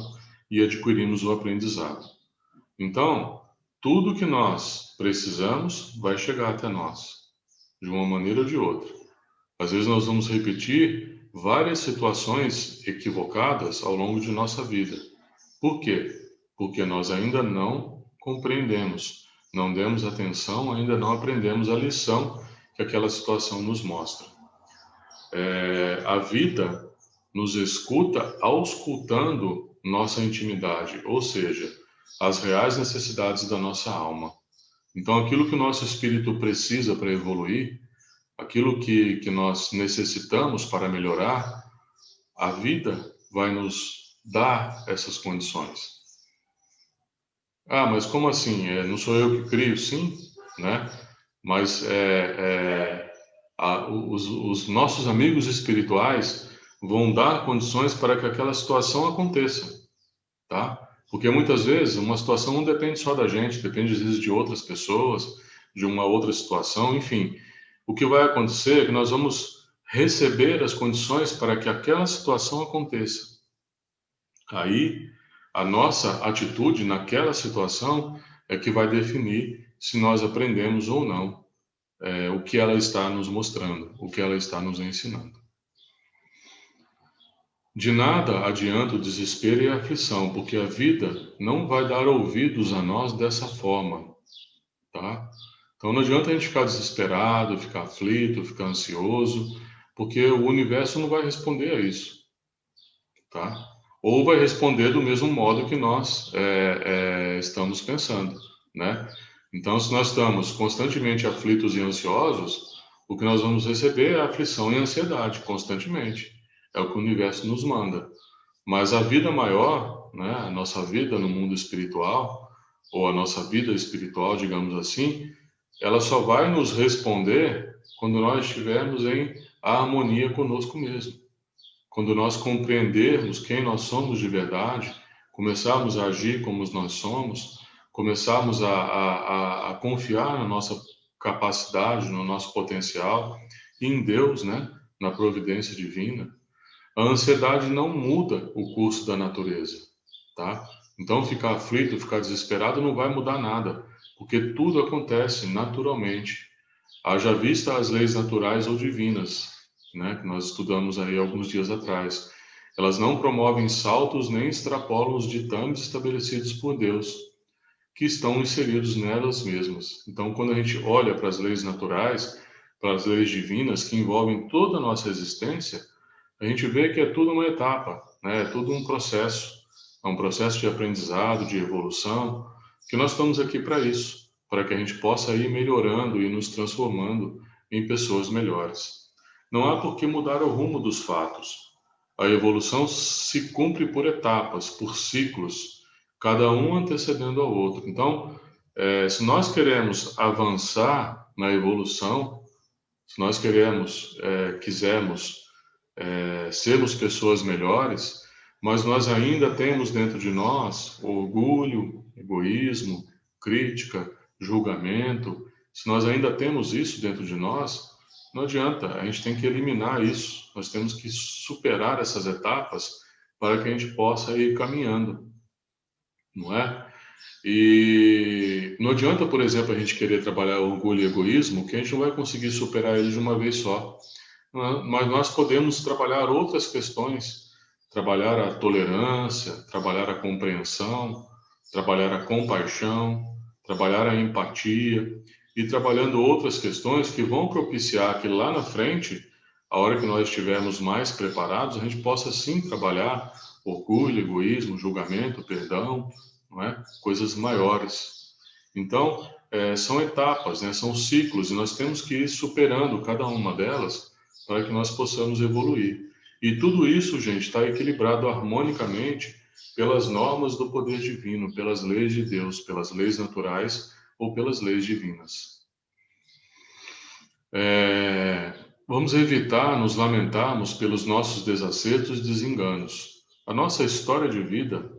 e adquirimos o aprendizado. Então, tudo que nós precisamos vai chegar até nós, de uma maneira ou de outra. Às vezes nós vamos repetir várias situações equivocadas ao longo de nossa vida. Por quê? Porque nós ainda não compreendemos, não demos atenção, ainda não aprendemos a lição que aquela situação nos mostra. A vida nos escuta auscultando nossa intimidade, ou seja, as reais necessidades da nossa alma. Então, aquilo que o nosso espírito precisa para evoluir, aquilo que nós necessitamos para melhorar, a vida vai nos dar essas condições. Mas como assim? Não sou eu que crio? Sim, né? Mas os nossos amigos espirituais vão dar condições para que aquela situação aconteça, tá? Porque muitas vezes uma situação não depende só da gente, depende às vezes de outras pessoas, de uma outra situação, enfim. O que vai acontecer é que nós vamos receber as condições para que aquela situação aconteça. Aí, a nossa atitude naquela situação é que vai definir se nós aprendemos ou não o que ela está nos mostrando, o que ela está nos ensinando. De nada adianta o desespero e a aflição, porque a vida não vai dar ouvidos a nós dessa forma, tá? Então não adianta a gente ficar desesperado, ficar aflito, ficar ansioso, porque o universo não vai responder a isso, tá? Ou vai responder do mesmo modo que nós estamos pensando, né? Então, se nós estamos constantemente aflitos e ansiosos, o que nós vamos receber é aflição e ansiedade constantemente. É o que o universo nos manda. Mas a vida maior, né, a nossa vida no mundo espiritual, ou a nossa vida espiritual, digamos assim, ela só vai nos responder quando nós estivermos em harmonia conosco mesmo. Quando nós compreendermos quem nós somos de verdade, começarmos a agir como nós somos, começarmos a confiar na nossa capacidade, no nosso potencial, e em Deus, né, na providência divina, a ansiedade não muda o curso da natureza, tá? Então, ficar aflito, ficar desesperado não vai mudar nada, porque tudo acontece naturalmente. Haja vista as leis naturais ou divinas, né, que nós estudamos aí alguns dias atrás. Elas não promovem saltos nem extrapolam os ditames estabelecidos por Deus. que estão inseridos nelas mesmas. Então, quando a gente olha para as leis naturais, para as leis divinas que envolvem toda a nossa existência, a gente vê que é tudo uma etapa, né? É tudo um processo. É um processo de aprendizado, de evolução, que nós estamos aqui para isso, para que a gente possa ir melhorando e nos transformando em pessoas melhores. Não há por que mudar o rumo dos fatos. A evolução se cumpre por etapas, por ciclos, cada um antecedendo ao outro. Então, se nós queremos avançar na evolução, se nós quisermos sermos pessoas melhores, mas nós ainda temos dentro de nós orgulho, egoísmo, crítica, julgamento. Se nós ainda temos isso dentro de nós, não adianta, a gente tem que eliminar isso. Nós temos que superar essas etapas para que a gente possa ir caminhando, não é? E não adianta, por exemplo, a gente querer trabalhar orgulho e egoísmo, que a gente não vai conseguir superar eles de uma vez só. Mas nós podemos trabalhar outras questões, trabalhar a tolerância, trabalhar a compreensão, trabalhar a compaixão, trabalhar a empatia e trabalhando outras questões que vão propiciar que lá na frente, a hora que nós estivermos mais preparados, a gente possa sim trabalhar orgulho, egoísmo, julgamento, perdão, não é? Coisas maiores. Então, são etapas, né? São ciclos e nós temos que ir superando cada uma delas para que nós possamos evoluir. E tudo isso, gente, está equilibrado harmonicamente pelas normas do poder divino, pelas leis de Deus, pelas leis naturais ou pelas leis divinas. Vamos evitar nos lamentarmos pelos nossos desacertos e desenganos. A nossa história de vida,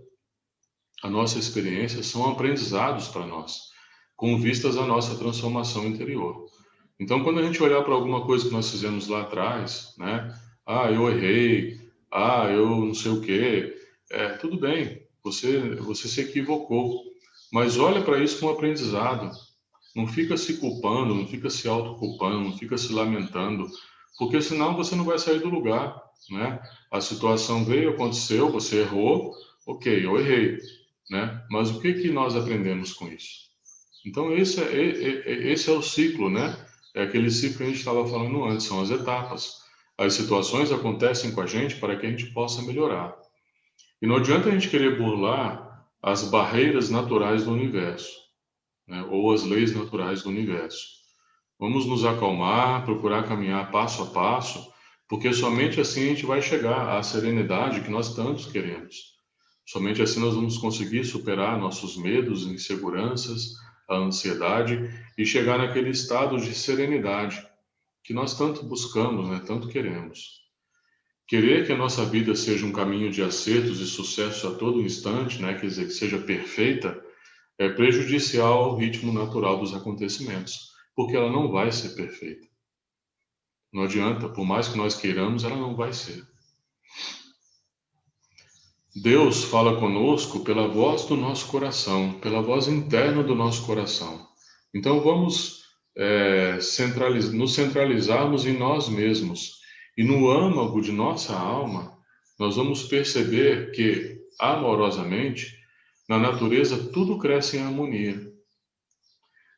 a nossa experiência são aprendizados para nós, com vistas à nossa transformação interior. Então, quando a gente olhar para alguma coisa que nós fizemos lá atrás, né? Ah, eu errei. Ah, eu não sei o quê. Tudo bem, você se equivocou. Mas olha para isso como aprendizado. Não fica se culpando, não fica se autoculpando, não fica se lamentando, porque senão você não vai sair do lugar, né? A situação veio, aconteceu, você errou, ok, eu errei, né? Mas o que que nós aprendemos com isso? Então esse é o ciclo, né? É aquele ciclo que a gente estava falando antes, são as etapas. As situações acontecem com a gente para que a gente possa melhorar. E não adianta a gente querer burlar as barreiras naturais do universo, né? Ou as leis naturais do universo. Vamos nos acalmar, procurar caminhar passo a passo, porque somente assim a gente vai chegar à serenidade que nós tantos queremos. Somente assim nós vamos conseguir superar nossos medos, inseguranças, a ansiedade e chegar naquele estado de serenidade que nós tanto buscamos, né? Tanto queremos. Querer que a nossa vida seja um caminho de acertos e sucesso a todo instante, né? Quer dizer, que seja perfeita, é prejudicial ao ritmo natural dos acontecimentos, porque ela não vai ser perfeita. Não adianta, por mais que nós queiramos, ela não vai ser. Deus fala conosco pela voz do nosso coração, pela voz interna do nosso coração. Então vamos nos centralizarmos em nós mesmos e no âmago de nossa alma, nós vamos perceber que, amorosamente, na natureza tudo cresce em harmonia.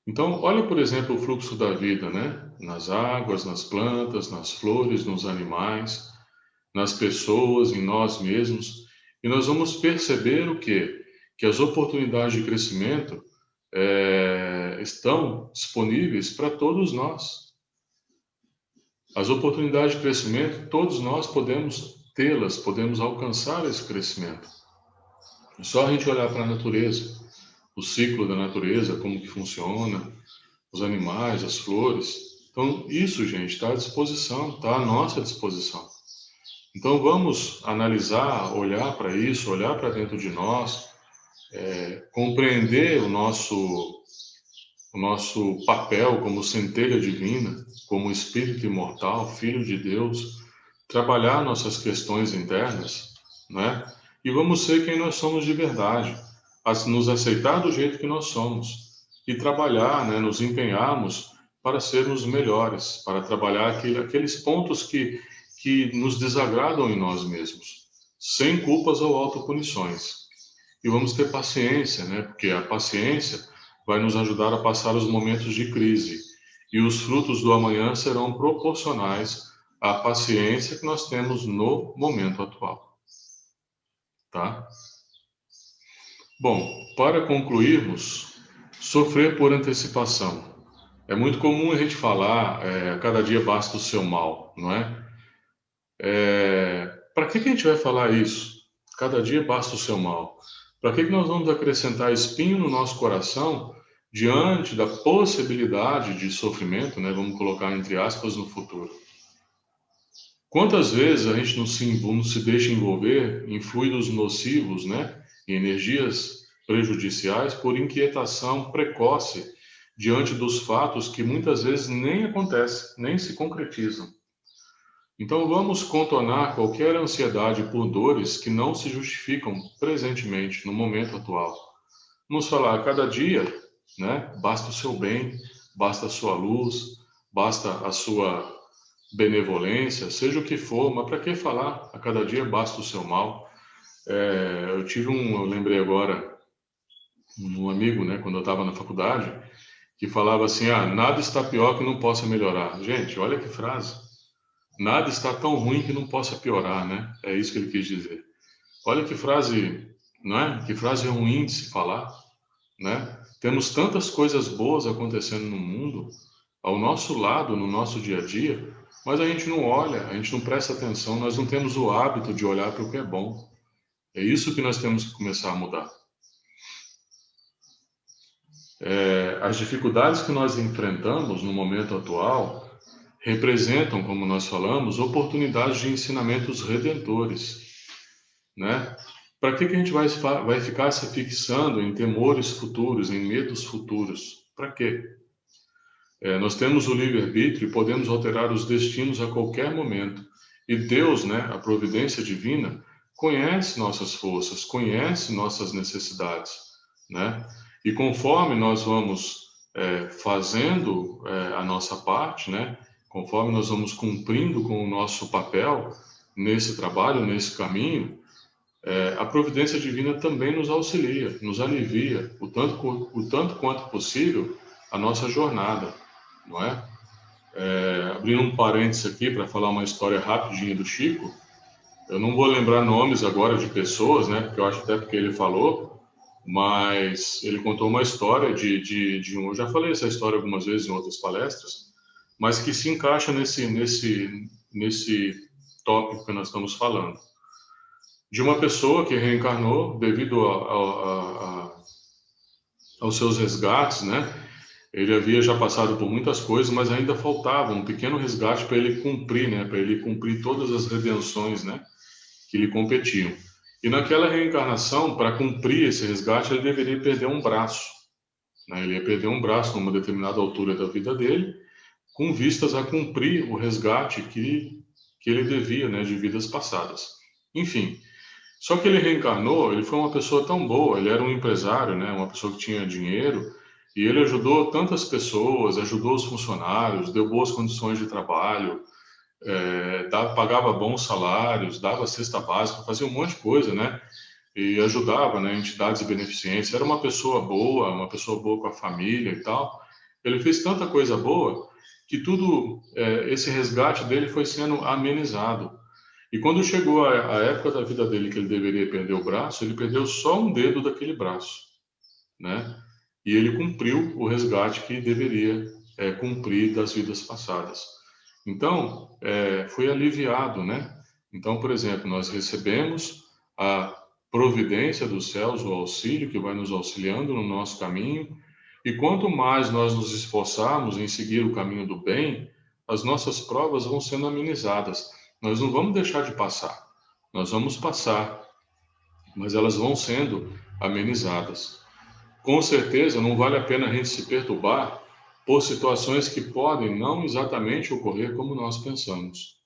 Então, olha, por exemplo, o fluxo da vida, né? Nas águas, nas plantas, nas flores, nos animais, nas pessoas, em nós mesmos. E nós vamos perceber o quê? Que as oportunidades de crescimento estão disponíveis para todos nós. As oportunidades de crescimento, todos nós podemos tê-las, podemos alcançar esse crescimento. É só a gente olhar para a natureza, o ciclo da natureza, como que funciona, os animais, as flores. Então, isso, gente, está à disposição, está à nossa disposição. Então, vamos analisar, olhar para isso, olhar para dentro de nós, compreender o nosso papel como centelha divina, como espírito imortal, filho de Deus, trabalhar nossas questões internas, né? E vamos ser quem nós somos de verdade, nos aceitar do jeito que nós somos e trabalhar, né? Nos empenharmos para sermos melhores, para trabalhar aqueles pontos que nos desagradam em nós mesmos, sem culpas ou autopunições. e vamos ter paciência, né? Porque a paciência vai nos ajudar a passar os momentos de crise. E os frutos do amanhã serão proporcionais à paciência que nós temos no momento atual, tá? Bom, para concluirmos, sofrer por antecipação. É muito comum a gente falar, cada dia basta o seu mal, não é? Para que a gente vai falar isso? Cada dia basta o seu mal. Para que nós vamos acrescentar espinho no nosso coração diante da possibilidade de sofrimento, né? Vamos colocar entre aspas no futuro. Quantas vezes a gente não se deixa envolver em fluidos nocivos, né? Em energias prejudiciais por inquietação precoce diante dos fatos que muitas vezes nem acontecem, nem se concretizam. Então vamos contornar qualquer ansiedade por dores que não se justificam presentemente, no momento atual. Vamos falar, cada dia, né, basta o seu bem, basta a sua luz, basta a sua benevolência, seja o que for, mas para que falar? A cada dia basta o seu mal. Eu lembrei agora, um amigo, né, quando eu estava na faculdade, que falava assim, nada está pior que não possa melhorar. Gente, olha que frase. Nada está tão ruim que não possa piorar, né? É isso que ele quis dizer. Olha que frase, não é? Que frase ruim de se falar, né? Temos tantas coisas boas acontecendo no mundo, ao nosso lado, no nosso dia a dia, mas a gente não olha, a gente não presta atenção, nós não temos o hábito de olhar para o que é bom. É isso que nós temos que começar a mudar. As dificuldades que nós enfrentamos no momento atual representam, como nós falamos, oportunidades de ensinamentos redentores, né? Para que a gente vai ficar se fixando em temores futuros, em medos futuros? Para quê? Nós temos o livre-arbítrio e podemos alterar os destinos a qualquer momento. E Deus, né, a providência divina, conhece nossas forças, conhece nossas necessidades, né? E conforme nós vamos fazendo a nossa parte, né? Conforme nós vamos cumprindo com o nosso papel nesse trabalho, nesse caminho, a providência divina também nos auxilia, nos alivia o tanto quanto possível a nossa jornada, não é? Abrindo um parênteses aqui para falar uma história rapidinha do Chico, eu não vou lembrar nomes agora de pessoas, né? Porque eu acho até porque ele falou, mas ele contou uma história de um. Eu já falei essa história algumas vezes em outras palestras, mas que se encaixa nesse tópico que nós estamos falando. De uma pessoa que reencarnou devido aos seus resgates, né? Ele havia já passado por muitas coisas, mas ainda faltava um pequeno resgate para ele cumprir, né? Para ele cumprir todas as redenções, né? Que lhe competiam. E naquela reencarnação, para cumprir esse resgate, ele deveria perder um braço, né? Ele ia perder um braço numa determinada altura da vida dele, com vistas a cumprir o resgate que ele devia, né? De vidas passadas. Enfim. Só que ele reencarnou, ele foi uma pessoa tão boa, ele era um empresário, né, uma pessoa que tinha dinheiro, e ele ajudou tantas pessoas, ajudou os funcionários, deu boas condições de trabalho, pagava bons salários, dava cesta básica, fazia um monte de coisa, né, e ajudava, né, entidades de beneficência. Era uma pessoa boa com a família e tal. Ele fez tanta coisa boa que esse resgate dele foi sendo amenizado. E quando chegou a época da vida dele que ele deveria perder o braço, ele perdeu só um dedo daquele braço, né? E ele cumpriu o resgate que deveria cumprir das vidas passadas. Então, foi aliviado, né? Então, por exemplo, nós recebemos a providência dos céus, o auxílio que vai nos auxiliando no nosso caminho, e quanto mais nós nos esforçarmos em seguir o caminho do bem, as nossas provas vão sendo amenizadas. Nós não vamos deixar de passar, nós vamos passar, mas elas vão sendo amenizadas. Com certeza, não vale a pena a gente se perturbar por situações que podem não exatamente ocorrer como nós pensamos.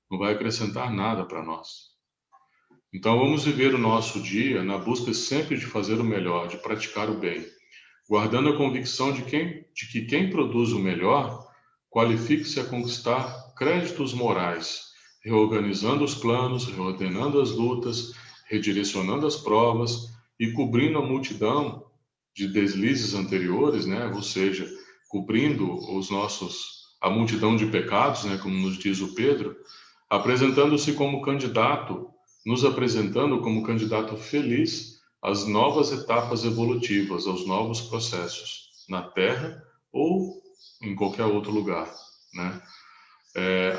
Não vai acrescentar nada para nós. Então, vamos viver o nosso dia na busca sempre de fazer o melhor, de praticar o bem, guardando a convicção de que quem produz o melhor qualifique-se a conquistar créditos morais, reorganizando os planos, reordenando as lutas, redirecionando as provas e cobrindo a multidão de deslizes anteriores, né? Ou seja, cobrindo a multidão de pecados, né? Como nos diz o Pedro, apresentando-se como candidato, nos apresentando como candidato feliz às novas etapas evolutivas, aos novos processos na Terra ou em qualquer outro lugar, né?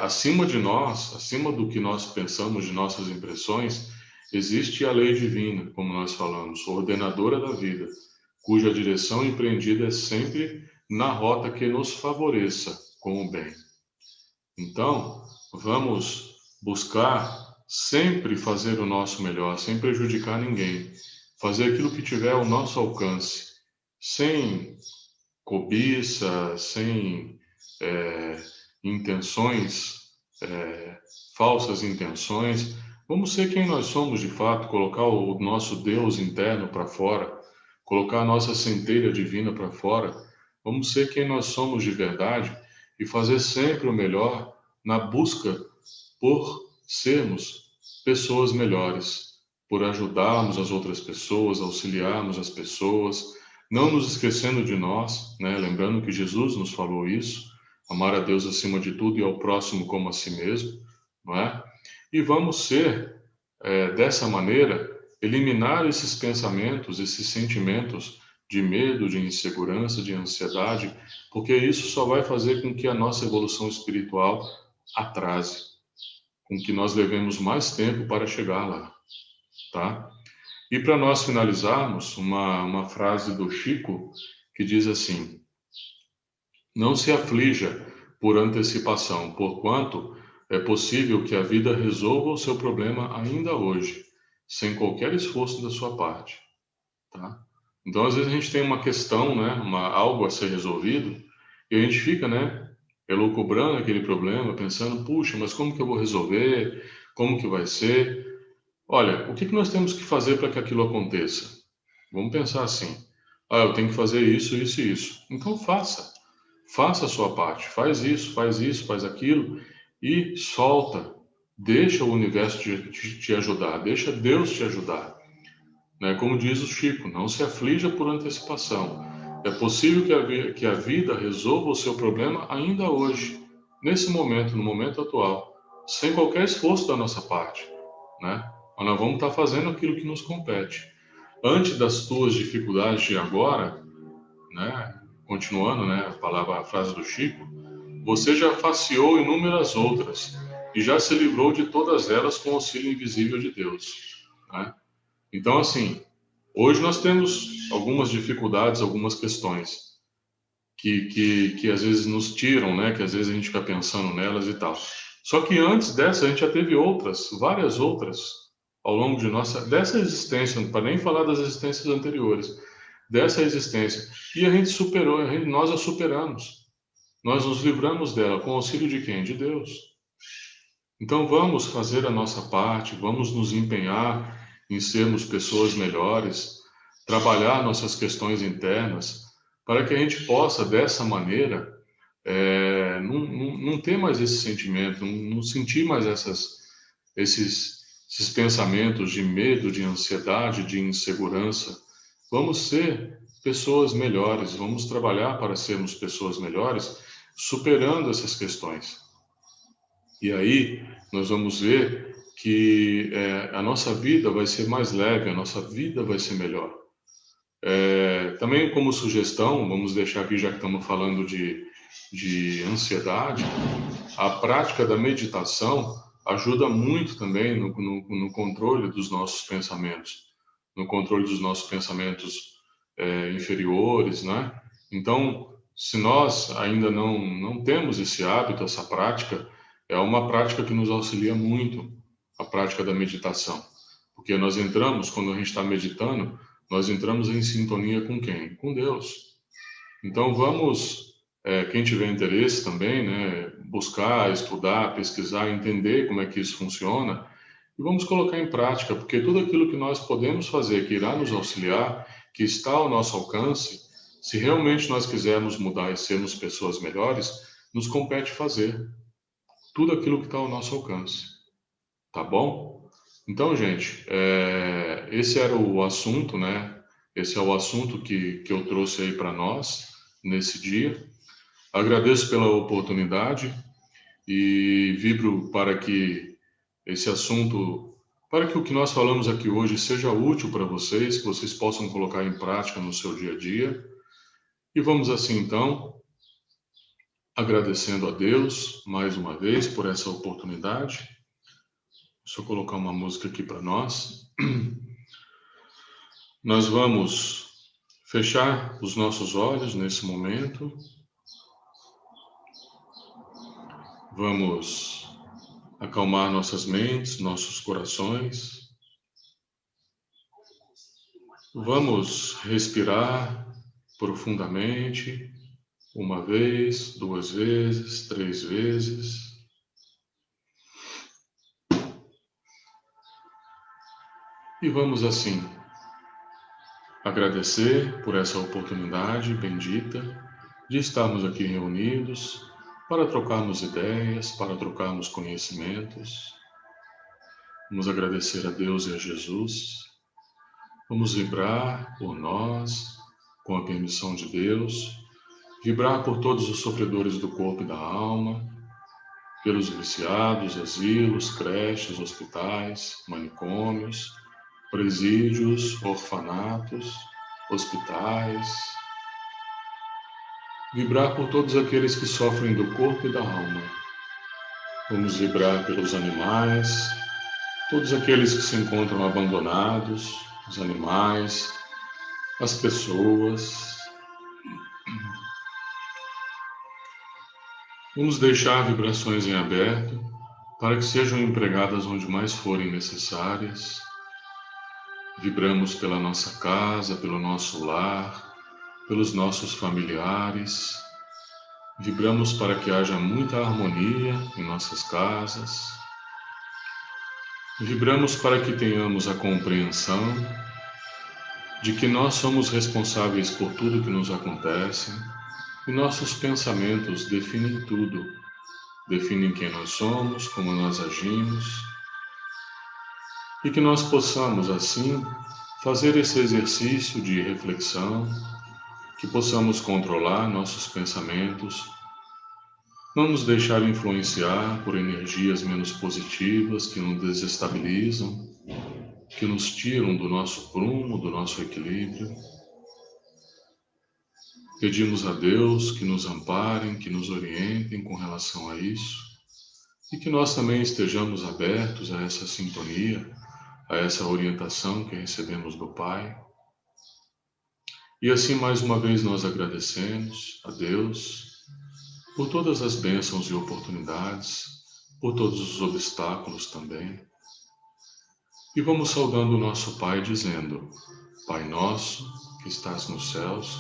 Acima de nós, acima do que nós pensamos, de nossas impressões, existe a lei divina, como nós falamos, ordenadora da vida, cuja direção empreendida é sempre na rota que nos favoreça com o bem. Então, vamos buscar sempre fazer o nosso melhor, sem prejudicar ninguém, fazer aquilo que tiver ao nosso alcance, sem cobiça, sem intenções, falsas intenções. Vamos ser quem nós somos de fato, colocar o nosso Deus interno para fora, colocar a nossa centelha divina para fora. Vamos ser quem nós somos de verdade e fazer sempre o melhor na busca por sermos pessoas melhores, por ajudarmos as outras pessoas, auxiliarmos as pessoas, não nos esquecendo de nós, né? Lembrando que Jesus nos falou isso, amar a Deus acima de tudo e ao próximo como a si mesmo, não é? E vamos ser, dessa maneira, eliminar esses pensamentos, esses sentimentos de medo, de insegurança, de ansiedade, porque isso só vai fazer com que a nossa evolução espiritual atrase, com que nós levemos mais tempo para chegar lá, tá? E para nós finalizarmos, uma frase do Chico que diz assim: não se aflija por antecipação, porquanto é possível que a vida resolva o seu problema ainda hoje, sem qualquer esforço da sua parte, tá? Então, às vezes a gente tem uma questão, né, algo a ser resolvido, e a gente fica, né, elucubrando aquele problema, pensando, puxa, mas como que eu vou resolver? Como que vai ser? Olha, o que que nós temos que fazer para que aquilo aconteça? Vamos pensar assim: ah, eu tenho que fazer isso, isso e isso. Então faça. Faça a sua parte. Faz isso, faz aquilo e solta. Deixa o universo te ajudar. Deixa Deus te ajudar. Né? Como diz o Chico, não se aflija por antecipação. É possível que a vida resolva o seu problema ainda hoje, nesse momento, no momento atual, sem qualquer esforço da nossa parte, né? Mas nós vamos estar fazendo aquilo que nos compete. Antes das tuas dificuldades de agora, né? Continuando, né? A frase do Chico, você já faceou inúmeras outras e já se livrou de todas elas com o auxílio invisível de Deus, né? Então, assim, hoje nós temos algumas dificuldades, algumas questões que às vezes nos tiram, né? Que às vezes a gente fica pensando nelas e tal. Só que antes dessa a gente já teve outras, várias outras, ao longo dessa existência, para nem falar das existências anteriores, dessa existência. E a gente superou, nós a superamos. Nós nos livramos dela com o auxílio de quem? De Deus. Então vamos fazer a nossa parte, vamos nos empenhar em sermos pessoas melhores, trabalhar nossas questões internas, para que a gente possa, dessa maneira, não ter mais esse sentimento, não sentir mais esses pensamentos de medo, de ansiedade, de insegurança. Vamos ser pessoas melhores, vamos trabalhar para sermos pessoas melhores, superando essas questões. E aí nós vamos ver que a nossa vida vai ser mais leve, a nossa vida vai ser melhor. Também como sugestão, vamos deixar aqui, já que estamos falando de ansiedade, a prática da meditação ajuda muito também no controle dos nossos pensamentos, no controle dos nossos pensamentos inferiores, né? Então, se nós ainda não temos esse hábito, essa prática, é uma prática que nos auxilia muito, a prática da meditação. Porque nós entramos, quando a gente está meditando, nós entramos em sintonia com quem? Com Deus. Então vamos, quem tiver interesse também, né, buscar, estudar, pesquisar, entender como é que isso funciona e vamos colocar em prática, porque tudo aquilo que nós podemos fazer, que irá nos auxiliar, que está ao nosso alcance, se realmente nós quisermos mudar e sermos pessoas melhores, nos compete fazer tudo aquilo que está ao nosso alcance. Tá bom? Então, gente, esse era o assunto, né? Esse é o assunto que eu trouxe aí para nós nesse dia. Agradeço pela oportunidade e vibro para que esse assunto, para que o que nós falamos aqui hoje seja útil para vocês, que vocês possam colocar em prática no seu dia a dia. E vamos assim então, agradecendo a Deus mais uma vez por essa oportunidade. Deixa eu colocar uma música aqui para nós. Nós vamos fechar os nossos olhos nesse momento. Vamos acalmar nossas mentes, nossos corações. Vamos respirar profundamente, uma vez, duas vezes, três vezes. E vamos assim agradecer por essa oportunidade bendita de estarmos aqui reunidos para trocarmos ideias, para trocarmos conhecimentos. Vamos agradecer a Deus e a Jesus. Vamos vibrar por nós, com a permissão de Deus, vibrar por todos os sofredores do corpo e da alma, pelos viciados, asilos, creches, hospitais, manicômios, presídios, orfanatos, hospitais. Vibrar por todos aqueles que sofrem do corpo e da alma. Vamos vibrar pelos animais, todos aqueles que se encontram abandonados, os animais, as pessoas. Vamos deixar vibrações em aberto para que sejam empregadas onde mais forem necessárias. Vibramos pela nossa casa, pelo nosso lar, pelos nossos familiares. Vibramos para que haja muita harmonia em nossas casas. Vibramos para que tenhamos a compreensão de que nós somos responsáveis por tudo que nos acontece e nossos pensamentos definem tudo, definem quem nós somos, como nós agimos, e que nós possamos, assim, fazer esse exercício de reflexão, que possamos controlar nossos pensamentos, não nos deixar influenciar por energias menos positivas que nos desestabilizam, que nos tiram do nosso prumo, do nosso equilíbrio. Pedimos a Deus que nos amparem, que nos orientem com relação a isso e que nós também estejamos abertos a essa sintonia, a essa orientação que recebemos do Pai. E assim, mais uma vez, nós agradecemos a Deus por todas as bênçãos e oportunidades, por todos os obstáculos também. E vamos saudando o nosso Pai dizendo: Pai nosso, que estás nos céus,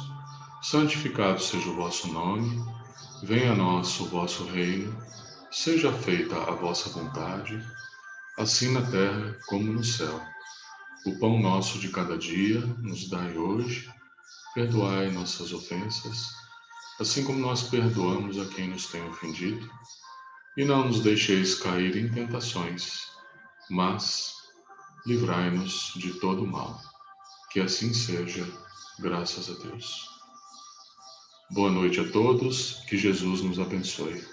santificado seja o vosso nome, venha a nós o vosso reino, seja feita a vossa vontade, assim na terra como no céu. O pão nosso de cada dia nos dai hoje, perdoai nossas ofensas, assim como nós perdoamos a quem nos tem ofendido, e não nos deixeis cair em tentações, mas livrai-nos de todo mal. Que assim seja, graças a Deus. Boa noite a todos, que Jesus nos abençoe.